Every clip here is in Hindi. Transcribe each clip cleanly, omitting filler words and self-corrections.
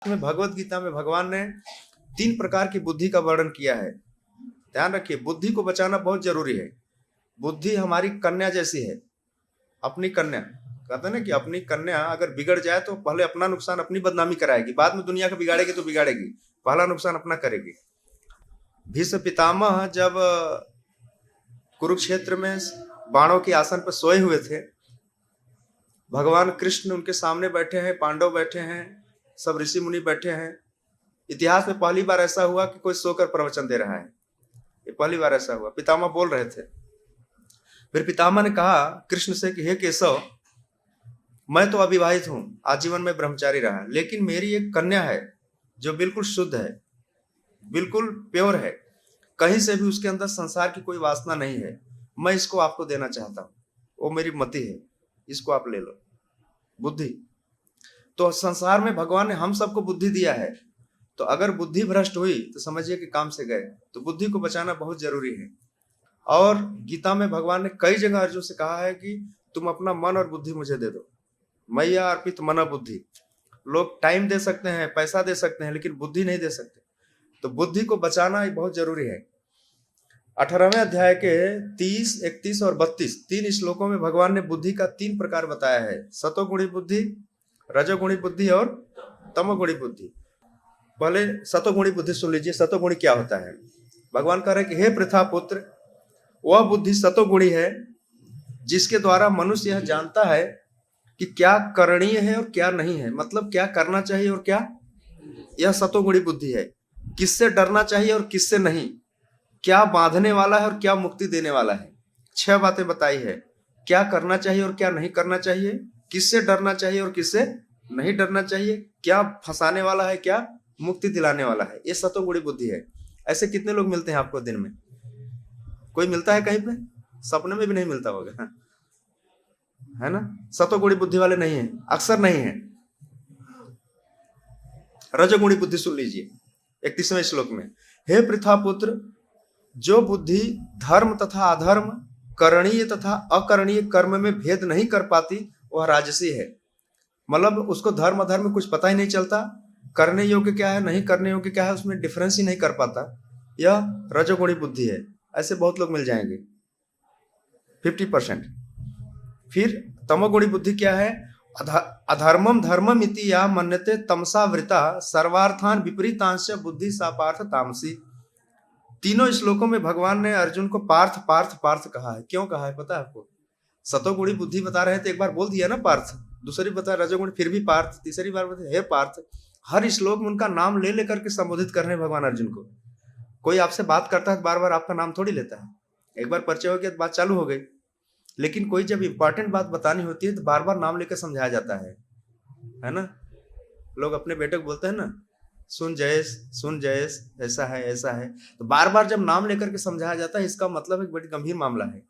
में भगवत गीता में भगवान ने 3 प्रकार की बुद्धि का वर्णन किया है। ध्यान रखिए, बुद्धि को बचाना बहुत जरूरी है। बुद्धि हमारी कन्या जैसी है, अपनी कन्या। कहते हैं ना कि अपनी कन्या अगर बिगड़ जाए तो पहले अपना नुकसान, अपनी बदनामी कराएगी, बाद में दुनिया का बिगाड़ेगी तो बिगाड़ेगी, पहला नुकसान अपना करेगी। भीष्म पितामह जब कुरुक्षेत्र में बाणों के आसन पर सोए हुए थे, भगवान कृष्ण उनके सामने बैठे हैं, पांडव बैठे हैं, सब ऋषि मुनि बैठे हैं। इतिहास में पहली बार ऐसा हुआ कि कोई सोकर प्रवचन दे रहा है, ये पहली बार ऐसा हुआ। पितामह बोल रहे थे। फिर पितामह ने कहा कृष्ण से कि हे केशव, मैं तो अविवाहित हूं, आजीवन में ब्रह्मचारी रहा, लेकिन मेरी एक कन्या है जो बिल्कुल शुद्ध है, बिल्कुल प्योर है, कहीं से भी उसके अंदर संसार की कोई वासना नहीं है। मैं इसको आपको देना चाहता हूं, वो मेरी मति है, इसको आप ले लो। बुद्धि तो संसार में भगवान ने हम सबको बुद्धि दिया है, तो अगर बुद्धि भ्रष्ट हुई तो समझिए कि काम से गए। तो बुद्धि को बचाना बहुत जरूरी है। और गीता में भगवान ने कई जगह अर्जुन से कहा है कि तुम अपना मन और बुद्धि मुझे दे दो। मैया अर्पित मना बुद्धि। लोग टाइम दे सकते हैं, पैसा दे सकते हैं, लेकिन बुद्धि नहीं दे सकते। तो बुद्धि को बचाना बहुत जरूरी है। 18वें अध्याय के 30, 31 और 32 3 श्लोकों में भगवान ने बुद्धि का 3 प्रकार बताया है। सतोगुणी बुद्धि, रजोगुणी बुद्धि और तमोगुणी बुद्धि। पहले सतोगुणी बुद्धि सुन लीजिए। सतोगुणी क्या होता है? भगवान कह रहे हैं कि हे पृथा पुत्र, वह बुद्धि सतोगुणी है जिसके द्वारा मनुष्य यह जानता है कि क्या करणीय है और क्या नहीं है, मतलब क्या करना चाहिए और क्या। यह सतोगुणी बुद्धि है। किससे डरना चाहिए और किससे नहीं, क्या बांधने वाला है और क्या मुक्ति देने वाला है। 6 बातें बताई है। क्या करना चाहिए और क्या नहीं करना चाहिए, किससे डरना चाहिए और किससे नहीं डरना चाहिए, क्या फंसाने वाला है, क्या मुक्ति दिलाने वाला है। ये सतोगुणी बुद्धि है। ऐसे कितने लोग मिलते हैं आपको दिन में? कोई मिलता है कहीं पे? सपने में भी नहीं मिलता होगा, है ना? सतोगुणी बुद्धि वाले नहीं है, अक्सर नहीं है। रजोगुणी बुद्धि सुन लीजिए 31वें श्लोक में। हे पृथा पुत्र, जो बुद्धि धर्म तथा अधर्म, करणीय तथा अकरणीय कर्म में भेद नहीं कर पाती, वह राजसी है। मतलब उसको धर्म अधर्म में कुछ पता ही नहीं चलता, करने योग्य क्या है नहीं करने योग्य क्या है उसमें डिफरेंस ही नहीं कर पाता, यह रजोगुणी बुद्धि है। ऐसे बहुत लोग मिल जाएंगे, 50%। फिर तमोगुणी बुद्धि क्या है? अधर्मम धर्मम इति या मन्यते तमसा वृता सर्वार्थान विपरीतांश बुद्धि सा पार्थ तामसी। तीनों श्लोकों में भगवान ने अर्जुन को पार्थ पार्थ पार्थ कहा है। क्यों कहा है पता है आपको? सतोगुणी बुद्धि बता रहे थे, एक बार बोल दिया ना पार्थ, दूसरी बता रजोगुणी, फिर भी पार्थ, तीसरी बार बता हे पार्थ। हर श्लोक में उनका नाम ले लेकर के संबोधित कर रहे हैं भगवान अर्जुन को। कोई आपसे बात करता है तो बार बार आपका नाम थोड़ी लेता है। एक बार परिचय हो गया तो बात चालू हो गई, लेकिन कोई जब इंपॉर्टेंट बात बतानी होती है तो बार बार नाम लेकर समझाया जाता है ना? लोग अपने बेटे को बोलते हैं ना, सुन जयेश, ऐसा है ऐसा है, तो बार बार जब नाम लेकर के समझाया जाता है, इसका मतलब एक बड़ी गंभीर मामला है।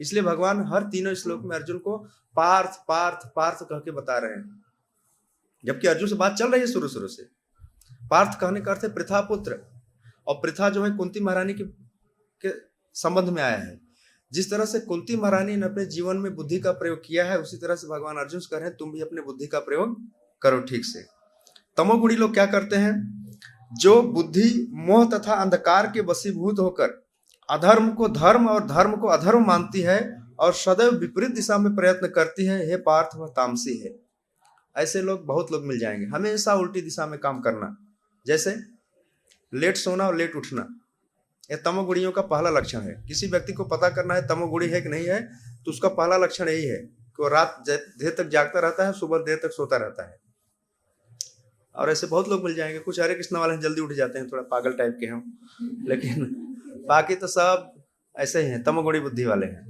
इसलिए भगवान हर तीनों श्लोक में अर्जुन को पार्थ पार्थ पार्थ कह के बता रहे हैं, जबकि अर्जुन से बात चल रही है शुरू से। पार्थ कहने का अर्थ है पृथा पुत्र, और पृथा जो है कुंती महारानी के संबंध में आया है। जिस तरह से कुंती महारानी ने अपने जीवन में बुद्धि का प्रयोग किया है, उसी तरह से भगवान अर्जुन से कह रहे हैं तुम भी अपने बुद्धि का प्रयोग करो ठीक से। तमोगुणी लोग क्या करते हैं? जो बुद्धि मोह तथा अंधकार के वशीभूत होकर अधर्म को धर्म और धर्म को अधर्म मानती है और सदैव विपरीत दिशा में प्रयत्न करती है, हे पार्थ वह तामसी है। ऐसे लोग बहुत लोग मिल जाएंगे। हमेशा उल्टी दिशा में काम करना, जैसे लेट सोना और लेट उठना, यह तमोगुणियों का पहला लक्षण है। किसी व्यक्ति को पता करना है तमोगुणी है कि नहीं है, तो उसका पहला लक्षण यही है कि वो रात देर तक जागता रहता है, सुबह देर तक सोता रहता है। और ऐसे बहुत लोग मिल जाएंगे। कुछ हरे कृष्ण वाले जल्दी उठ जाते हैं, थोड़ा पागल टाइप के हम, लेकिन बाकी तो सब ऐसे ही हैं, तमोगुणी बुद्धि वाले हैं।